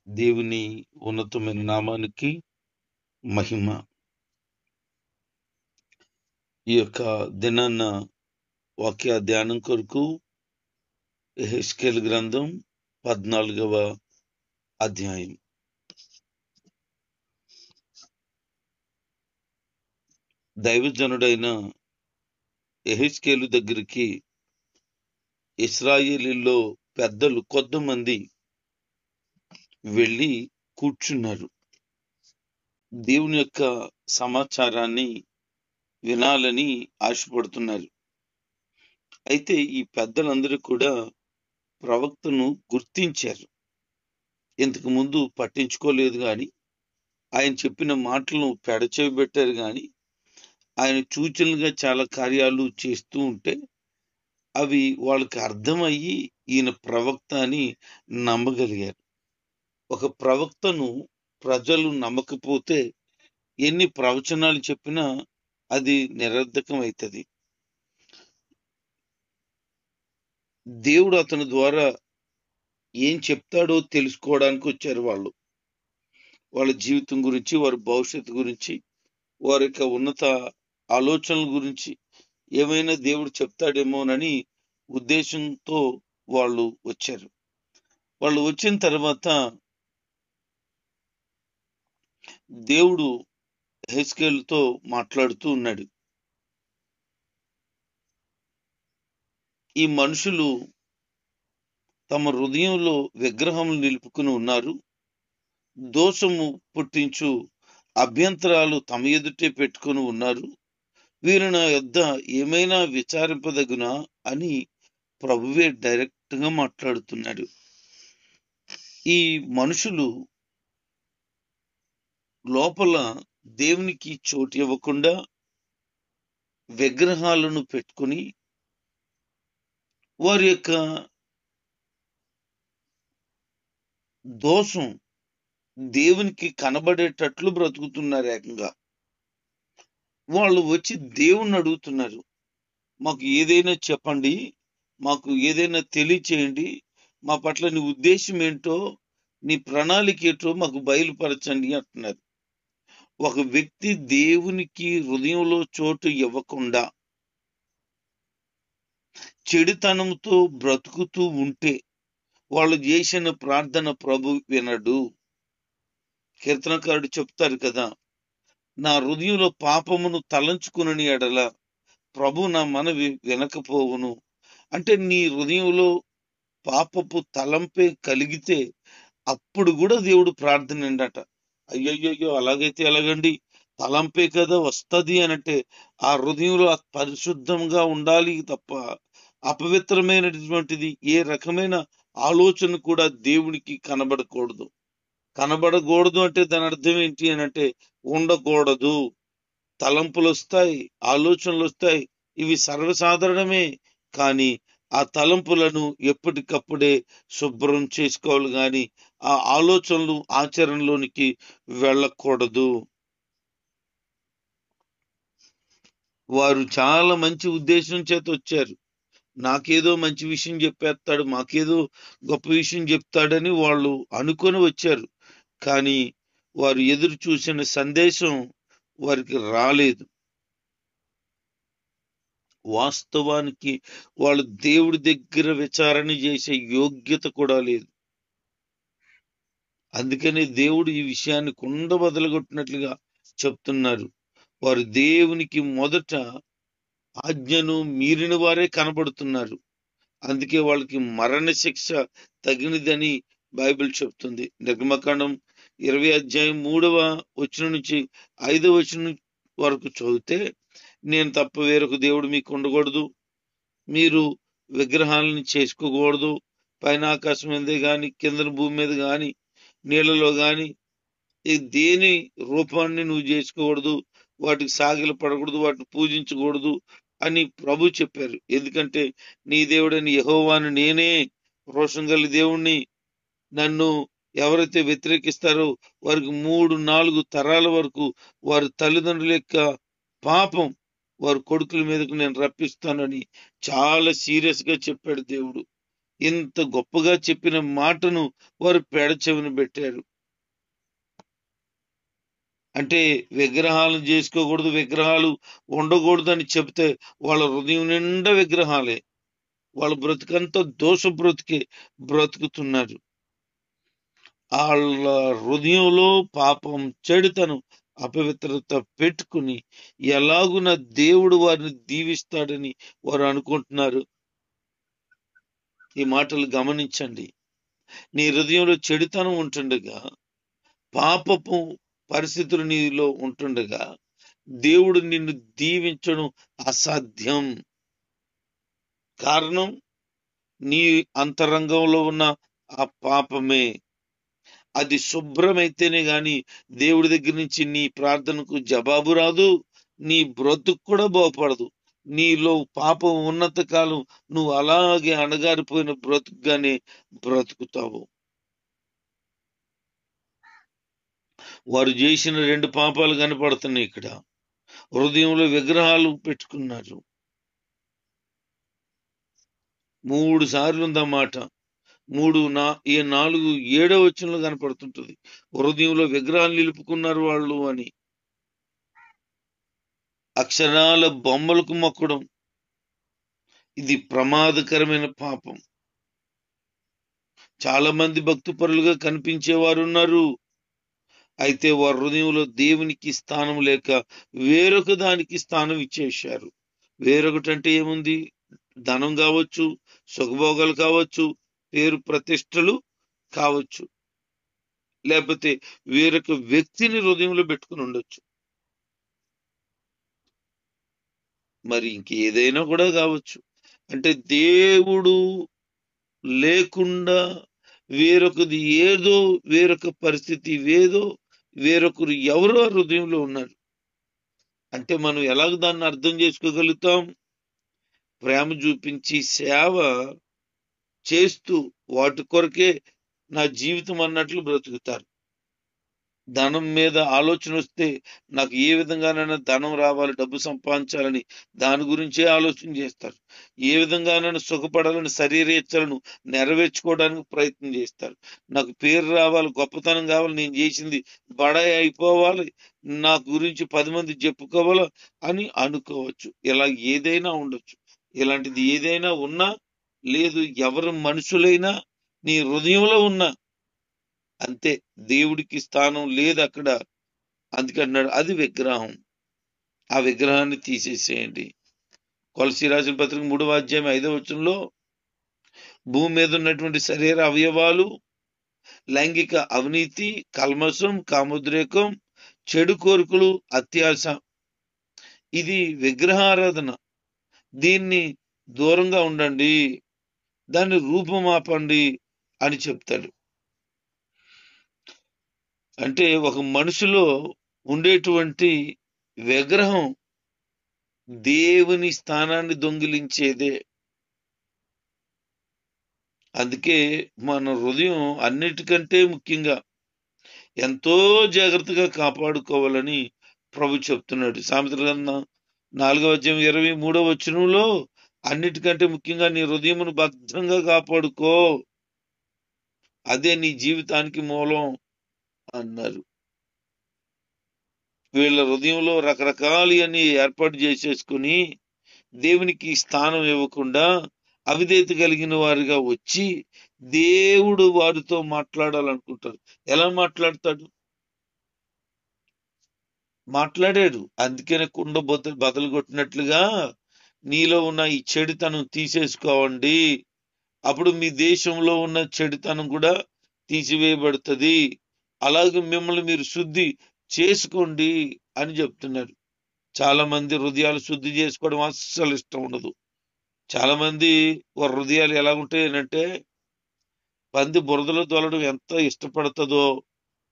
దేవుని ఉన్నతమైన నామానికి మహిమ. ఈ యొక్క దినాన్న వాక్య ధ్యానం కొరకు యెహెజ్కేలు గ్రంథం 14వ అధ్యాయం. దైవజనుడైన యెహెజ్కేలు దగ్గరికి ఇశ్రాయేలీలో పెద్దలు కొంతమంది వెళ్ళి కూర్చున్నారు. దేవుని యొక్క సమాచారాన్ని వినాలని ఆశపడుతున్నారు. అయితే ఈ పెద్దలందరూ కూడా ప్రవక్తను గుర్తించారు. ఇంతకు ముందు పట్టించుకోలేదు గాని, ఆయన చెప్పిన మాటలను పెడచెవి పెట్టారు గాని, ఆయన సూచనలుగా చాలా కార్యాలు చేస్తూ ఉంటే అవి వాళ్ళకి అర్థమయ్యి ఈయన ప్రవక్త అని నమ్మగలిగారు. ఒక ప్రవక్తను ప్రజలు నమ్మకపోతే ఎన్ని ప్రవచనాలు చెప్పినా అది నిరర్ధకం అవుతుంది. దేవుడు అతని ద్వారా ఏం చెప్తాడో తెలుసుకోవడానికి వచ్చారు వాళ్ళు. వాళ్ళ జీవితం గురించి, వారి భవిష్యత్తు గురించి, వారి యొక్క ఉన్నత ఆలోచనల గురించి ఏమైనా దేవుడు చెప్తాడేమోనని ఉద్దేశంతో వాళ్ళు వచ్చారు. వాళ్ళు వచ్చిన తర్వాత దేవుడు యెహెజ్కేలుతో మాట్లాడుతూ ఉన్నాడు. ఈ మనుషులు తమ హృదయంలో విగ్రహములు నిలుపుకుని ఉన్నారు. దోషము పుట్టించు అభ్యంతరాలు తమ ఎదుటే పెట్టుకుని ఉన్నారు. వీరు నా యొద్ద ఏమైనా విచారింపదగునా అని ప్రభువే డైరెక్ట్ గా మాట్లాడుతున్నాడు. ఈ మనుషులు లోపల దేవునికి చోటు ఇవ్వకుండా విగ్రహాలను పెట్టుకుని వారి యొక్క దోషం దేవునికి కనబడేటట్లు బ్రతుకుతున్నారు. ఏకంగా వాళ్ళు వచ్చి దేవుణ్ణి అడుగుతున్నారు, మాకు ఏదైనా చెప్పండి, మాకు ఏదైనా తెలియచేయండి, మా పట్ల నీ ఉద్దేశం ఏంటో, నీ ప్రణాళిక ఏంటో మాకు బయలుపరచండి అంటున్నారు. ఒక వ్యక్తి దేవునికి హృదయంలో చోటు ఇవ్వకుండా చెడుతనంతో బ్రతుకుతూ ఉంటే వాళ్ళు చేసిన ప్రార్థన ప్రభు వినడు. కీర్తనకారుడు చెప్తారు కదా, నా హృదయంలో పాపమును తలంచుకుని ఎడల ప్రభు నా మనవి వినకపోవును. అంటే నీ హృదయంలో పాపపు తలంపే కలిగితే అప్పుడు కూడా దేవుడు ప్రార్థన ఏంటట. అయ్యయ్యో అలాగైతే ఎలాగండి, తలంపే కదా వస్తుంది అనంటే ఆ హృదయంలో పరిశుద్ధంగా ఉండాలి తప్ప అపవిత్రమైనటువంటిది ఏ రకమైన ఆలోచన కూడా దేవునికి కనబడకూడదు. కనబడకూడదు అంటే దాని అర్థం ఏంటి అని అంటే ఉండకూడదు. తలంపులు వస్తాయి, ఆలోచనలు వస్తాయి, ఇవి సర్వసాధారణమే. కానీ ఆ తలంపులను ఎప్పటికప్పుడే శుభ్రం చేసుకోవాలి గాని ఆ ఆలోచనలు ఆచరణలోనికి వెళ్ళకూడదు. వారు చాలా మంచి ఉద్దేశం చేత వచ్చారు. నాకేదో మంచి విషయం చెప్పేస్తాడు, మాకేదో గొప్ప విషయం చెప్తాడని వాళ్ళు అనుకొని వచ్చారు. కానీ వారు ఎదురు చూసిన సందేశం వారికి రాలేదు. వాస్తవానికి వాళ్ళు దేవుడి దగ్గర విచారణ చేసే యోగ్యత కూడా లేదు. అందుకని దేవుడు ఈ విషయాన్ని కుండ బదలగొట్టినట్లుగా చెప్తున్నారు. వారు దేవునికి మొదట ఆజ్ఞను మీరిన వారే కనబడుతున్నారు. అందుకే వాళ్ళకి మరణ శిక్ష తగినదని బైబిల్ చెప్తుంది. నిర్గమకాండం 20 అధ్యాయం 3వ వచనం నుంచి 5వ వచనం వరకు చదివితే, నేను తప్ప వేరొక దేవుడు మీకు ఉండకూడదు, మీరు విగ్రహాలను చేసుకోకూడదు, పైన ఆకాశం మీదే గాని కింద భూమి మీద గాని నీళ్లలో గాని దేని రూపాన్ని నువ్వు చేసుకోకూడదు, వాటికి సాగిల పడకూడదు, వాటిని పూజించకూడదు అని ప్రభు చెప్పారు. ఎందుకంటే నీ దేవుడని యెహోవాను నేనే, రోషం గల దేవుణ్ణి, నన్ను ఎవరైతే వ్యతిరేకిస్తారో వారికి 3-4 తరాల వరకు వారి తల్లిదండ్రుల యొక్క పాపం వారి కొడుకుల మీదకు నేను రప్పిస్తానని చాలా సీరియస్ గా చెప్పాడు దేవుడు. ఇంత గొప్పగా చెప్పిన మాటను వారు పెడచెవిన పెట్టారు. అంటే విగ్రహాలను చేసుకోకూడదు, విగ్రహాలు ఉండకూడదు అని చెప్తే వాళ్ళ హృదయం నిండా విగ్రహాలే. వాళ్ళ బ్రతుకంతా దోష బ్రతుకే బ్రతుకుతున్నారు. వాళ్ళ హృదయంలో పాపం, చెడుతనం, అపవిత్రత పెట్టుకుని ఎలాగున దేవుడు వారిని దీవిస్తాడని వారు అనుకుంటున్నారు. ఈ మాటలు గమనించండి. నీ హృదయంలో చెడుతనం ఉంటుండగా, పాపపు పరిస్థితులు నీలో ఉంటుండగా దేవుడు నిన్ను దీవించడం అసాధ్యం. కారణం నీ అంతరంగంలో ఉన్న ఆ పాపమే. అది శుభ్రమైతేనే గాని దేవుడి దగ్గర నుంచి నీ ప్రార్థనకు జవాబు రాదు, నీ బ్రతుకు కూడా బాగుపడదు. నీలో పాపం ఉన్నంత కాలం నువ్వు అలాగే అణగారిపోయిన బ్రతుకుగానే బ్రతుకుతావు. వారు చేసిన 2 పాపాలు కనపడుతున్నాయి ఇక్కడ. హృదయంలో విగ్రహాలు పెట్టుకున్నారు. 3 సార్లు ఉందన్నమాట. 4 7వ వచనంలో కనపడుతుంటది. హృదయంలో విగ్రహాలు నిలుపుకున్నారు వాళ్ళు అని. అక్షరాల బొమ్మలకు మొక్కడం ఇది ప్రమాదకరమైన పాపం. చాలా మంది భక్తిపరులుగా కనిపించేవారు ఉన్నారు. అయితే వారి హృదయంలో దేవునికి స్థానం లేక వేరొక దానికి స్థానం ఇచ్చేశారు. వేరొకటి అంటే ఏముంది? ధనం కావచ్చు, సుఖభోగాలు కావచ్చు, పేరు ప్రతిష్టలు కావచ్చు, లేకపోతే వేరొక వ్యక్తిని హృదయంలో పెట్టుకుని ఉండొచ్చు. మరి ఇంకేదైనా కూడా కావచ్చు. అంటే దేవుడు లేకుండా వేరొకది ఏదో, వేరొక పరిస్థితి ఏదో, వేరొకరు ఎవరో హృదయంలో ఉన్నారు. అంటే మనం ఎలాగ దాన్ని అర్థం చేసుకోగలుగుతాం? ప్రేమ చూపించి సేవ చేస్తూ వాటి కొరకే నా జీవితం అన్నట్లు బ్రతుకుతారు. ధనం మీద ఆలోచన వస్తే నాకు ఏ విధంగానైనా ధనం రావాలి, డబ్బు సంపాదించాలని దాని గురించే ఆలోచన చేస్తారు. ఏ విధంగానైనా సుఖపడాలని శరీరేచ్ఛలను నెరవేర్చుకోవడానికి ప్రయత్నం చేస్తారు. నాకు పేరు రావాలి, గొప్పతనం కావాలి, నేను చేసింది బడాయి అయిపోవాలి, నా గురించి 10 మంది చెప్పుకోవాలా అని అనుకోవచ్చు. ఇలా ఏదైనా ఉండొచ్చు. ఇలాంటిది ఏదైనా ఉన్నా లేదు, ఎవరు మనుషులైనా నీ హృదయంలో ఉన్నా అంతే, దేవుడికి స్థానం లేదు అక్కడ. అందుకన్నాడు అది విగ్రహం. ఆ విగ్రహాన్ని తీసేసేయండి. కొలసీ రాసిన పత్రిక 3వ అధ్యాయం 5వ వచనంలో భూమి మీద ఉన్నటువంటి శరీర అవయవాలు, లైంగిక అవినీతి, కల్మషం, కామోద్రేకం, చెడు కోరికలు, అత్యాశ, ఇది విగ్రహారాధన. దీన్ని దూరంగా ఉండండి, దాన్ని రూపుమాపండి అని చెప్తాడు. అంటే ఒక మనిషిలో ఉండేటువంటి విగ్రహం దేవుని స్థానాన్ని దొంగిలించేదే. అందుకే మన హృదయం అన్నిటికంటే ముఖ్యంగా ఎంతో జాగ్రత్తగా కాపాడుకోవాలని ప్రభు చెప్తున్నాడు. సామెతల గ్రంథం 4వ అధ్యాయం 23వ వచనంలో అన్నిటికంటే ముఖ్యంగా నీ హృదయమును భద్రంగా కాపాడుకో, అదే నీ జీవితానికి మూలం అన్నారు. వీళ్ళ హృదయంలో రకరకాలు అని ఏర్పాటు చేసేసుకుని దేవునికి స్థానం ఇవ్వకుండా అవిధేయత కలిగిన వారిగా వచ్చి దేవుడు వారితో మాట్లాడాలనుకుంటారు. ఎలా మాట్లాడతాడు? మాట్లాడాడు. అందుకనే కుండ బదలు కొట్టినట్లుగా నీలో ఉన్న ఈ చెడుతనం తీసేసుకోవండి, అప్పుడు మీ దేశంలో ఉన్న చెడుతనం కూడా తీసివేయబడుతుంది, అలాగే మిమ్మల్ని మీరు శుద్ధి చేసుకోండి అని చెప్తున్నారు. చాలా మంది హృదయాలు శుద్ధి చేసుకోవడం అస్సలు ఇష్టం ఉండదు. చాలా మంది వారి హృదయాలు ఎలా ఉంటాయనంటే పంది బురదలో తోలడం ఎంత ఇష్టపడుతుందో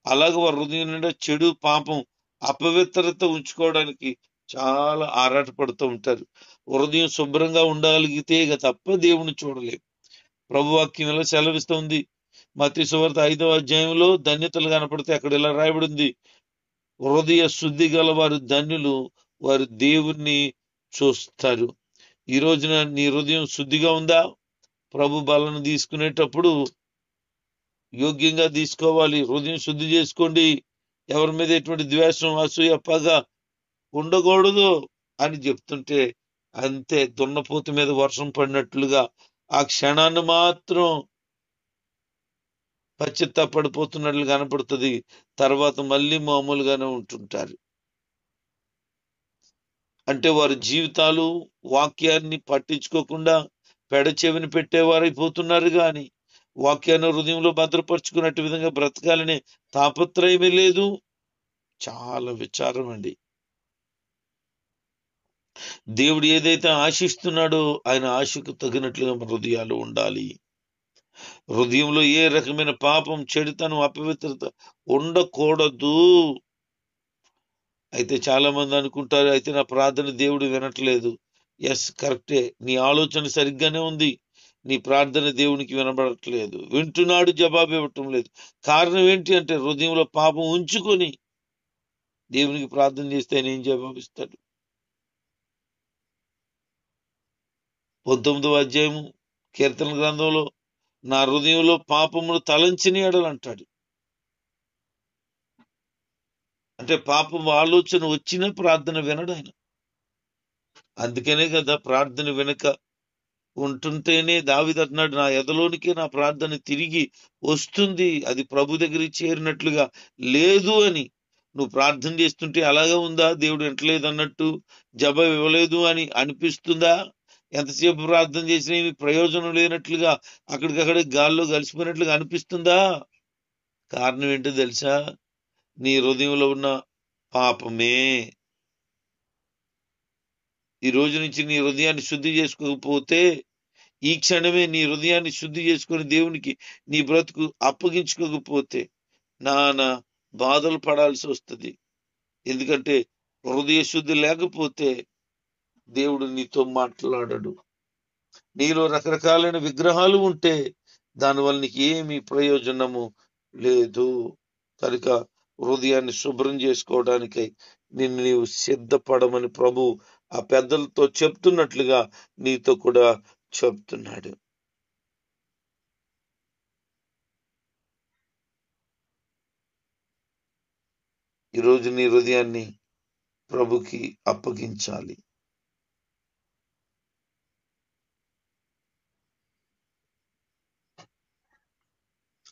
అలాగే వారి హృదయం నిండా చెడు, పాపం, అపవిత్రత ఉంచుకోవడానికి చాలా ఆరాటపడుతూ ఉంటారు. హృదయం శుభ్రంగా ఉండగలిగితే ఇక తప్ప దేవుని చూడలేం. ప్రభువాక్యం ఇలా సెలవిస్తుంది. మత్తయి సువార్త 5వ అధ్యాయంలో ధన్యతలు కనపడితే అక్కడ ఇలా రాయబడింది, హృదయ శుద్ధి గల వారు ధన్యులు, వారు దేవుణ్ణి చూస్తారు. ఈ రోజున నీ హృదయం శుద్ధిగా ఉందా? ప్రభు బలను తీసుకునేటప్పుడు యోగ్యంగా తీసుకోవాలి. హృదయం శుద్ధి చేసుకోండి. ఎవరి మీద ఎటువంటి ద్వేషం, అసూయ, పగ ఉండకూడదు అని చెప్తుంటే అంతే దున్నపోతు మీద వర్షం పడినట్లుగా ఆ క్షణాన్ని మాత్రం పశ్చాత్తాపడిపోతున్నట్లు కనపడుతుంది. తర్వాత మళ్ళీ మామూలుగానే ఉంటుంటారు. అంటే వారి జీవితాలు వాక్యాన్ని పట్టించుకోకుండా పెడచెవిని పెట్టేవారైపోతున్నారు. గాని వాక్యాన్ని హృదయంలో భద్రపరుచుకున్నట్టు విధంగా బ్రతకాలనే తాపత్రయమే లేదు. చాలా విచారం అండి. దేవుడు ఏదైతే ఆశిస్తున్నాడో ఆయన ఆశకు తగినట్లుగా మన హృదయాలు ఉండాలి. హృదయంలో ఏ రకమైన పాపం, చెడుతనం, అపవిత్రత ఉండకూడదు. అయితే చాలా మంది అనుకుంటారు, అయితే నా ప్రార్థన దేవుడు వినట్లేదు. ఎస్, కరెక్టే. నీ ఆలోచన సరిగ్గానే ఉంది. నీ ప్రార్థన దేవునికి వినబడట్లేదు. వింటున్నాడు, జవాబు ఇవ్వటం లేదు. కారణం ఏంటి అంటే హృదయంలో పాపం ఉంచుకొని దేవునికి ప్రార్థన చేస్తే ఆయన ఏం జవాబిస్తాడు? 19వ అధ్యాయము కీర్తన గ్రంథంలో నా హృదయంలో పాపమును తలంచని ఎడలంటాడు. అంటే పాపం ఆలోచన వచ్చిన ప్రార్థన వినడు ఆయన. అందుకనే కదా ప్రార్థన వెనుక ఉంటుంటేనే దావీదు అంటున్నాడు, నా ఎదలోనికి నా ప్రార్థన తిరిగి వస్తుంది, అది ప్రభు దగ్గరికి చేరినట్లుగా లేదు అని. నువ్వు ప్రార్థన చేస్తుంటే అలాగే ఉందా? దేవుడు వింటలేదు అన్నట్టు, జవాబు ఇవ్వలేదు అని అనిపిస్తుందా? ఎంతసేపు ప్రార్థన చేసినా ఏమి ప్రయోజనం లేనట్లుగా అక్కడికక్కడే గాల్లో కలిసిపోయినట్లుగా అనిపిస్తుందా? కారణం ఏంటో తెలుసా? నీ హృదయంలో ఉన్న పాపమే. ఈ రోజు నుంచి నీ హృదయాన్ని శుద్ధి చేసుకోకపోతే, ఈ క్షణమే నీ హృదయాన్ని శుద్ధి చేసుకొని దేవునికి నీ బ్రతుకు అప్పగించుకోకపోతే నానా బాధలు పడాల్సి వస్తుంది. ఎందుకంటే హృదయ శుద్ధి లేకపోతే దేవుడు నీతో మాట్లాడడు. నీలో రకరకాలైన విగ్రహాలు ఉంటే దానివల్ల నీకు ఏమీ ప్రయోజనము లేదు. కనుక హృదయాన్ని శుభ్రం చేసుకోవడానికై నిన్ను నీవు సిద్ధపడమని ప్రభు ఆ పెద్దలతో చెప్తున్నట్లుగా నీతో కూడా చెప్తున్నాడు. ఈరోజు నీ హృదయాన్ని ప్రభుకి అప్పగించాలి.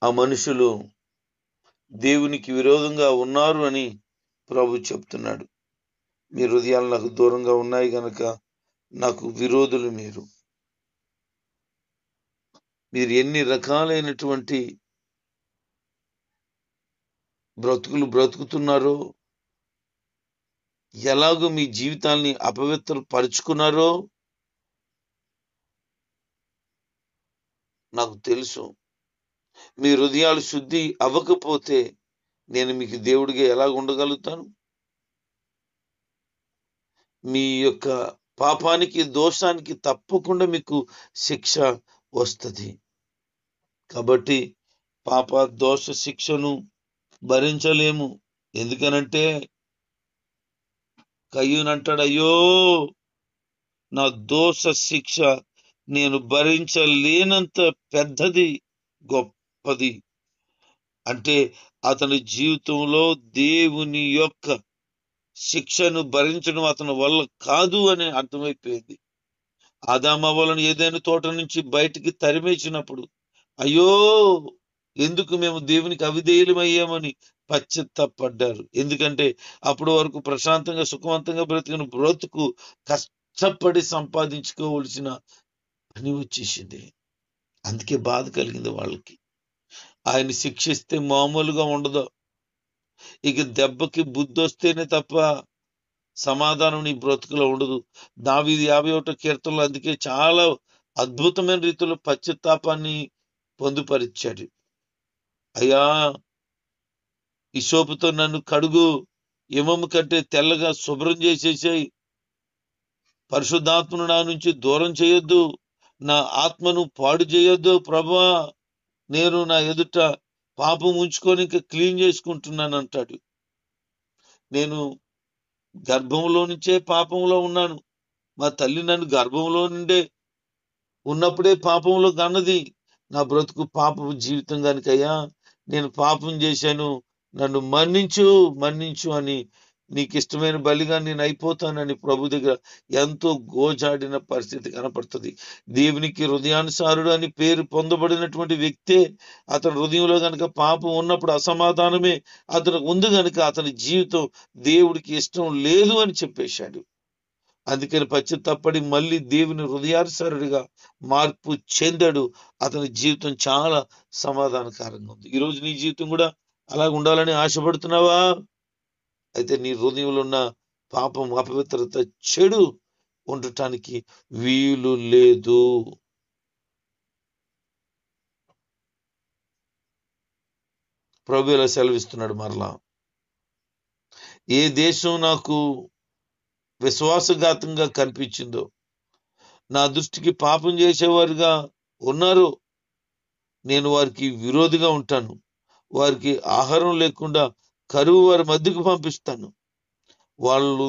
ఆ మనుషులు దేవునికి విరోధంగా ఉన్నారు అని ప్రభు చెప్తున్నాడు. మీ హృదయాలు నాకు దూరంగా ఉన్నాయి గనక నాకు విరోధులు మీరు. మీరు ఎన్ని రకాలైనటువంటి బ్రతుకులు బ్రతుకుతున్నారో, ఎలాగో మీ జీవితాల్ని అపవిత్రపరుచుకున్నారో నాకు తెలుసు. మీ హృదయాలు శుద్ధి అవ్వకపోతే నేను మీకు దేవుడిగా ఎలాగ ఉండగలుగుతాను? మీ యొక్క పాపానికి, దోషానికి తప్పకుండా మీకు శిక్ష వస్తుంది. కాబట్టి పాప దోష శిక్షను భరించలేము. ఎందుకనంటే కయ్యూను అంటాడు, అయ్యో నా దోష శిక్ష నేను భరించలేనంత పెద్దది, గొప్పది. అంటే అతని జీవితంలో దేవుని యొక్క శిక్షను భరించడం అతని వల్ల కాదు అని అర్థమైపోయింది. ఆదామవ్వలను ఏదైనా తోట నుంచి బయటికి తరిమేసినప్పుడు అయ్యో ఎందుకు మేము దేవునికి అవిధేయులమయ్యామని పశ్చాత్తాపడ్డారు. ఎందుకంటే అప్పటి వరకు ప్రశాంతంగా సుఖవంతంగా బ్రతికిన బ్రతుకు కష్టపడి సంపాదించుకోవలసిన పని వచ్చేసింది. అందుకే బాధ కలిగింది వాళ్ళకి. ఆయన శిక్షిస్తే మామూలుగా ఉండదు. ఇక దెబ్బకి బుద్ధి వస్తేనే తప్ప సమాధానం నీ బ్రతుకులో ఉండదు. దావీదు 51వ కీర్తనలో అందుకే చాలా అద్భుతమైన రీతిలో పశ్చాత్తాపాన్ని పొందుపరిచాడు. అయ్యా హిసోపుతో నన్ను కడుగు, హిమము కంటే తెల్లగా శుభ్రం చేసేసాయి. పరిశుద్ధాత్మను నా నుంచి దూరం చేయొద్దు, నా ఆత్మను పాడు చేయొద్దు ప్రభువా. నేను నా ఎదుట పాపం ఉంచుకొని ఇంకా క్లీన్ చేసుకుంటున్నాను అంటాడు. నేను గర్భంలో నుంచే పాపంలో ఉన్నాను. మా తల్లి నన్ను గర్భంలో నుండే ఉన్నప్పుడే పాపంలో అన్నది, నా బ్రతుకు పాపపు జీవితం కనుకయ్యా, నేను పాపం చేశాను, నన్ను మన్నించు మన్నించు అని, నీకు ఇష్టమైన బలిగా నేను అయిపోతానని ప్రభు దగ్గర ఎంతో గోజాడిన పరిస్థితి కనపడుతుంది. దేవునికి హృదయానుసారుడు అని పేరు పొందబడినటువంటి వ్యక్తే, అతని హృదయంలో గనక పాపం ఉన్నప్పుడు అసమాధానమే అతను ఉంది గనుక అతని జీవితం దేవుడికి ఇష్టం లేదు అని చెప్పేశాడు. అందుకని పశ్చాత్తాపడి మళ్ళీ దేవుని హృదయానుసారుడిగా మార్పు చెందాడు. అతని జీవితం చాలా సమాధానకరంగా ఉంది. ఈరోజు నీ జీవితం కూడా అలా ఉండాలని ఆశపడుతున్నావా? అయితే నీ హృదయంలో ఉన్న పాపం, అపవిత్రత, చెడు ఉండటానికి వీలు లేదు. ప్రభు ఇలా సెలవిస్తున్నాడు మరలా, ఏ దేశం నాకు విశ్వాసఘాతంగా కనిపించిందో, నా దృష్టికి పాపం చేసేవారుగా ఉన్నారో, నేను వారికి విరోధిగా ఉంటాను. వారికి ఆహారం లేకుండా కరువు వారి మధ్యకు పంపిస్తాను. వాళ్ళు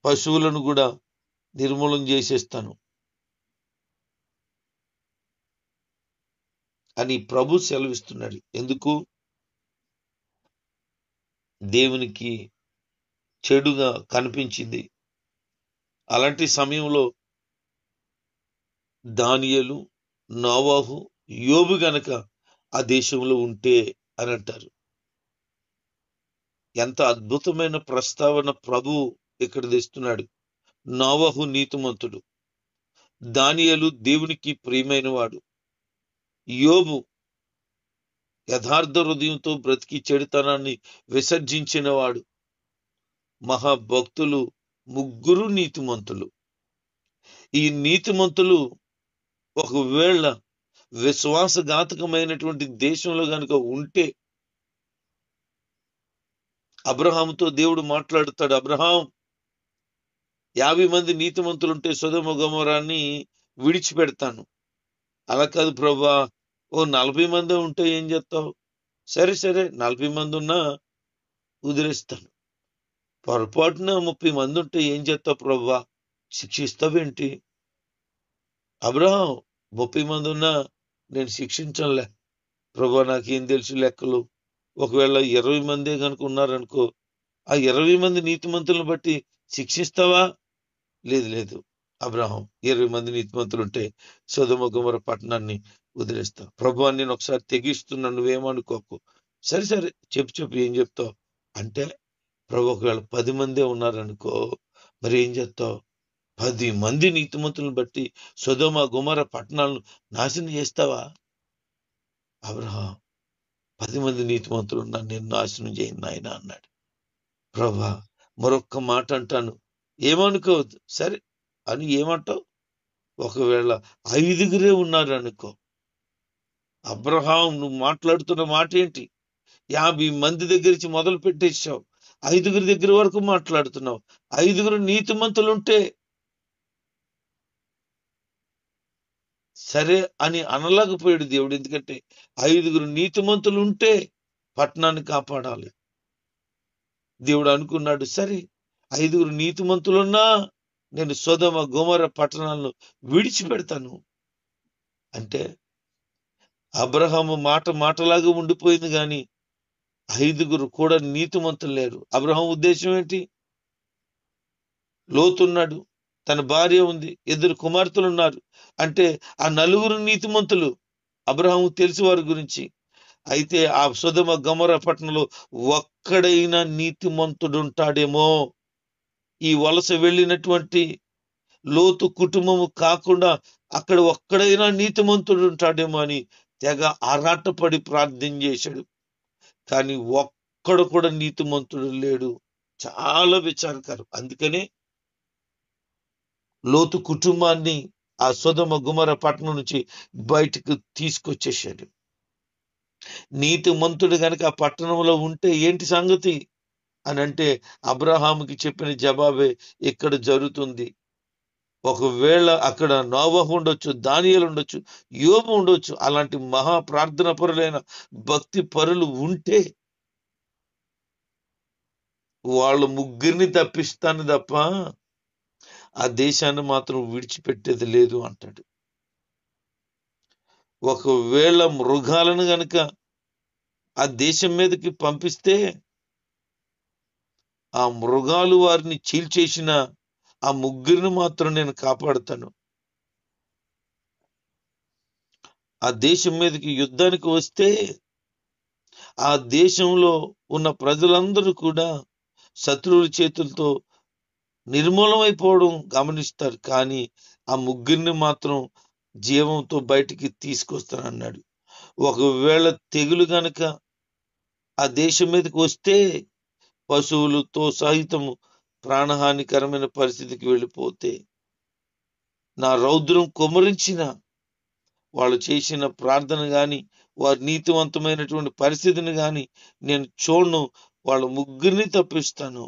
పశువులను కూడా నిర్మూలన చేసేస్తాను అని ప్రభు సెలవిస్తున్నాడు. ఎందుకు? దేవునికి చెడుగా కనిపించింది. అలాంటి సమయంలో దానియేలు, నోవాహు, యోబు గనక ఆ దేశంలో ఉంటే అని అంటారు. ఎంత అద్భుతమైన ప్రస్తావన ప్రభు ఇక్కడ తెస్తున్నాడు. నోవాహు నీతిమంతుడు, దానియేలు దేవునికి ప్రియమైన వాడు, యోబు యథార్థ హృదయంతో బ్రతికి చెడుతనాన్ని విసర్జించిన వాడు. మహాభక్తులు ముగ్గురు నీతిమంతులు. ఈ నీతిమంతులు ఒకవేళ విశ్వాసఘాతకమైనటువంటి దేశంలో గనుక ఉంటే, అబ్రహాముతో దేవుడు మాట్లాడుతాడు, అబ్రహాం 50 మంది నీతిమంతులుంటే సొదొమ గొమొరాన్ని విడిచిపెడతాను. అలా కాదు ప్రభా, ఓ 40 మంది ఉంటే ఏం చేస్తావు? సరే 40 మంది ఉన్నా వదిలేస్తాను. పొరపాటున 30 మంది ఉంటే ఏం చేస్తావు ప్రభా? శిక్షిస్తావేంటి? అబ్రహాం 30 మంది ఉన్నా నేను శిక్షించనులే ప్రభా, నాకేం తెలుసు లెక్కలు. ఒకవేళ 20 మందే కనుక ఉన్నారనుకో, ఆ 20 మంది నీతిమంతులను బట్టి శిక్షిస్తావా? లేదు అబ్రహాం, 20 మంది నీతిమంతులు ఉంటే సొదొమ గొమొర్రా పట్టణాన్ని వదిలేస్తా. ప్రభు నేను ఒకసారి తెగిస్తున్నా, నువ్వేమనుకోకు. సరే చెప్పు ఏం చెప్తావు అంటే, ప్రభు ఒకవేళ 10 మందే ఉన్నారనుకో, మరి ఏం చెప్తావు? 10 మంది నీతిమంతులను బట్టి సొదొమ గొమొర్రా పట్టణాలను నాశనం చేస్తావా? అబ్రహాం, 10 మంది నీతిమంతులు ఉన్నా నేను నాశనం చేయను నాయన అన్నాడు. ప్రభా మరొక్క మాట అంటాను, ఏమనుకోవద్దు. సరే అని ఏమంటావు? ఒకవేళ 5 ఉన్నారు అనుకో. అబ్రహాం, నువ్వు మాట్లాడుతున్న మాట ఏంటి? 50 మంది దగ్గర నుంచి మొదలు పెట్టేశావు, 5 దగ్గర వరకు మాట్లాడుతున్నావు. 5 నీతిమంతులుంటే సరే అని అనలేకపోయాడు దేవుడు. ఎందుకంటే 5 నీతిమంతులు ఉంటే పట్టణాన్ని కాపాడాలి. దేవుడు అనుకున్నాడు, సరే 5 నీతిమంతులున్నా నేను సొదొమ గొమొర్రా పట్టణాలను విడిచిపెడతాను అంటే, అబ్రహాము మాటలాగా ఉండిపోయింది కానీ 5 కూడా నీతిమంతులు లేరు. అబ్రహాం ఉద్దేశం ఏంటి? లోతున్నాడు, తన భార్య ఉంది, 2 కుమార్తెలు ఉన్నారు అంటే ఆ 4 నీతిమంతులు. అబ్రహాము తెలిసి వారి గురించి. అయితే ఆ సొదొమ గొమొర్రా పట్టణంలో ఒక్కడైనా నీతిమంతుడుంటాడేమో, ఈ వలస వెళ్ళినటువంటి లోతు కుటుంబము కాకుండా అక్కడ ఒక్కడైనా నీతిమంతుడు ఉంటాడేమో అని తెగ ఆరాటపడి ప్రార్థన చేశాడు. కానీ ఒక్కడు కూడా నీతిమంతుడు లేడు. చాలా విచారకరం. అందుకనే లోతు కుటుంబాన్ని ఆ సొదొమ గొమొర్రా పట్టణం నుంచి బయటకు తీసుకొచ్చేసాడు. నీతిమంతుడు గనక ఆ పట్టణంలో ఉంటే ఏంటి సంగతి అని అంటే, అబ్రహాముకి చెప్పిన జవాబే ఇక్కడ జరుగుతుంది. ఒకవేళ అక్కడ నోవహు ఉండొచ్చు, దానియేలు ఉండొచ్చు, యోబు ఉండొచ్చు. అలాంటి మహా ప్రార్థన పరులైన భక్తి పరులు ఉంటే వాళ్ళు ముగ్గురిని తప్పిస్తాను తప్ప ఆ దేశాన్ని మాత్రం విడిచిపెట్టేది లేదు అంటాడు. ఒకవేళ మృగాలను గనుక ఆ దేశం మీదకి పంపిస్తే ఆ మృగాలు వారిని చీల్చేసిన ఆ ముగ్గురిని మాత్రం నేను కాపాడుతాను. ఆ దేశం మీదకి యుద్ధానికి వస్తే ఆ దేశంలో ఉన్న ప్రజలందరూ కూడా శత్రువుల చేతులతో నిర్మూలమైపోవడం గమనిస్తారు. కానీ ఆ ముగ్గురిని మాత్రం జీవంతో బయటికి తీసుకొస్తానన్నాడు. ఒకవేళ తెగులు గనక ఆ దేశం మీదకి వస్తే పశువులతో సహితము ప్రాణహానికరమైన పరిస్థితికి వెళ్ళిపోతే నా రౌద్రం కుమ్మరించిన వాళ్ళు చేసిన ప్రార్థన గాని వారి నీతివంతమైనటువంటి పరిస్థితిని గాని నేను చూడను. వాళ్ళ ముగ్గురిని తప్పిస్తాను,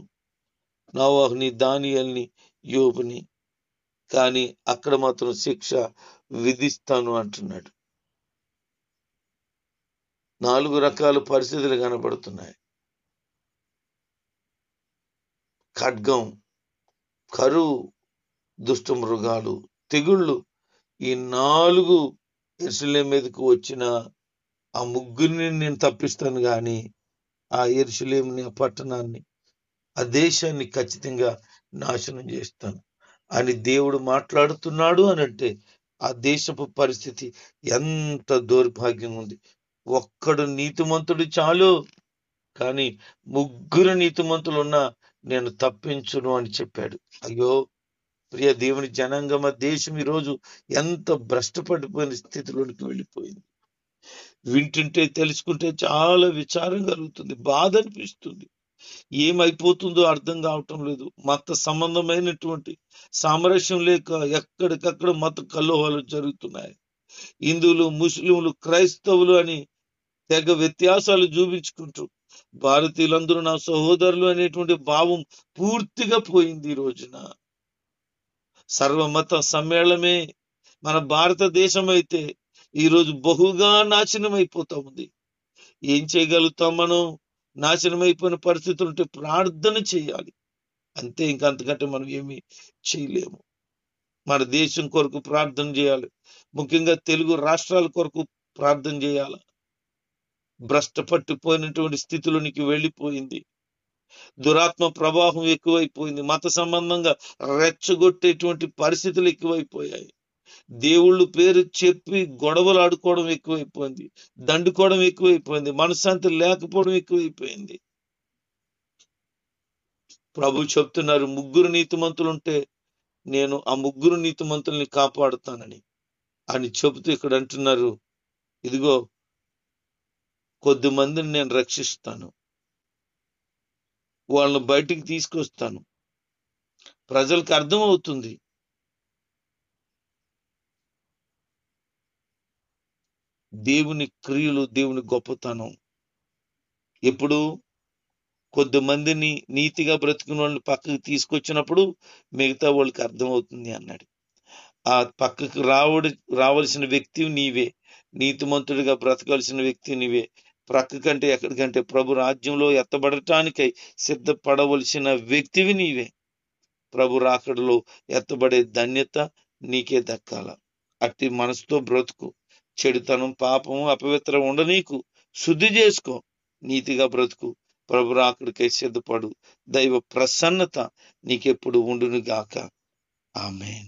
నోవాహుని, దానియేలుని, యోబుని. కానీ అక్కడ మాత్రం శిక్ష విధిస్తాను అంటున్నాడు. 4 రకాల పరిస్థితులు కనబడుతున్నాయి. ఖడ్గం, కరువు, దుష్ట మృగాలు, తెగుళ్ళు. ఈ 4 యెరూషలేము మీదకు వచ్చిన ఆ ముగ్గురిని నేను తప్పిస్తాను గాని ఆ యెరూషలేముని, ఆ పట్టణాన్ని, ఆ దేశాన్ని ఖచ్చితంగా నాశనం చేస్తాను అని దేవుడు మాట్లాడుతున్నాడు అనంటే ఆ దేశపు పరిస్థితి ఎంత దౌర్భాగ్యం ఉంది. ఒక్కడు నీతిమంతుడు చాలు, కానీ ముగ్గురు నీతిమంతులు ఉన్నా నేను తప్పించును అని చెప్పాడు. అయ్యో ప్రియ దేవుని జనాంగమ, దేశం ఈరోజు ఎంత భ్రష్టపడిపోయిన స్థితిలోనికి వెళ్ళిపోయింది. వింటుంటే తెలుసుకుంటే చాలా విచారం కలుగుతుంది, బాధ అనిపిస్తుంది. ఏమైపోతుందో అర్థం కావటం లేదు. మత సంబంధమైనటువంటి సామరస్యం లేక ఎక్కడికక్కడ మత కల్లోహాలు జరుగుతున్నాయి. హిందువులు, ముస్లింలు, క్రైస్తవులు అని తెగ వ్యత్యాసాలు చూపించుకుంటూ భారతీయులందరూ నా సహోదరులు అనేటువంటి భావం పూర్తిగా పోయింది. ఈ రోజున సర్వమత సమ్మేళనమే మన భారతదేశం అయితే ఈరోజు బహుగా నాశనం అయిపోతా ఉంది. ఏం చేయగలుగుతాం మనం? నాశనం అయిపోయిన పరిస్థితులు ఉంటే ప్రార్థన చేయాలి అంతే, ఇంకంతకంటే మనం ఏమి చేయలేము. మన దేశం కొరకు ప్రార్థన చేయాలి, ముఖ్యంగా తెలుగు రాష్ట్రాల కొరకు ప్రార్థన చేయాలి. భ్రష్టపట్టిపోయినటువంటి స్థితిలోనికి వెళ్ళిపోయింది. దురాత్మ ప్రవాహం ఎక్కువైపోయింది. మత సంబంధంగా రెచ్చగొట్టేటువంటి పరిస్థితులు ఎక్కువైపోయాయి. దేవుళ్ళు పేరు చెప్పి గొడవలు ఆడుకోవడం ఎక్కువైపోయింది, దండుకోవడం ఎక్కువైపోయింది, మనశ్శాంతి లేకపోవడం ఎక్కువైపోయింది. ప్రభు చెప్తున్నారు, ముగ్గురు నీతిమంతులు ఉంటే నేను ఆ ముగ్గురు నీతిమంతుల్ని కాపాడుతానని అని చెబుతూ ఇక్కడ అంటున్నారు, ఇదిగో కొద్ది మందిని నేను రక్షిస్తాను, వాళ్ళని బయటికి తీసుకొస్తాను. ప్రజలకు అర్థం అవుతుంది దేవుని క్రియలు, దేవుని గొప్పతనం. ఎప్పుడు కొద్ది మందిని నీతిగా బ్రతికిన వాళ్ళని పక్కకి తీసుకొచ్చినప్పుడు మిగతా వాళ్ళకి అర్థమవుతుంది అన్నాడు. ఆ పక్కకు రావలసిన వ్యక్తి నీవే, నీతిమంతుడిగా బ్రతకాల్సిన వ్యక్తి నీవే. ప్రక్కకంటే ఎక్కడికంటే ప్రభు రాజ్యంలో ఎత్తబడటానికై సిద్ధపడవలసిన వ్యక్తివి నీవే. ప్రభు రాకడలో ఎత్తబడే ధన్యత నీకే దక్కాల. అట్టి మనసుతో బ్రతుకు. చెడుతనం, పాపము, అపవిత్రం ఉండనీకు, శుద్ధి చేసుకో, నీతిగా బ్రతుకు. ప్రభు రాకడికై సిద్ధపడు. దైవ ప్రసన్నత నీకెప్పుడు ఉండును గాక. ఆమేన్.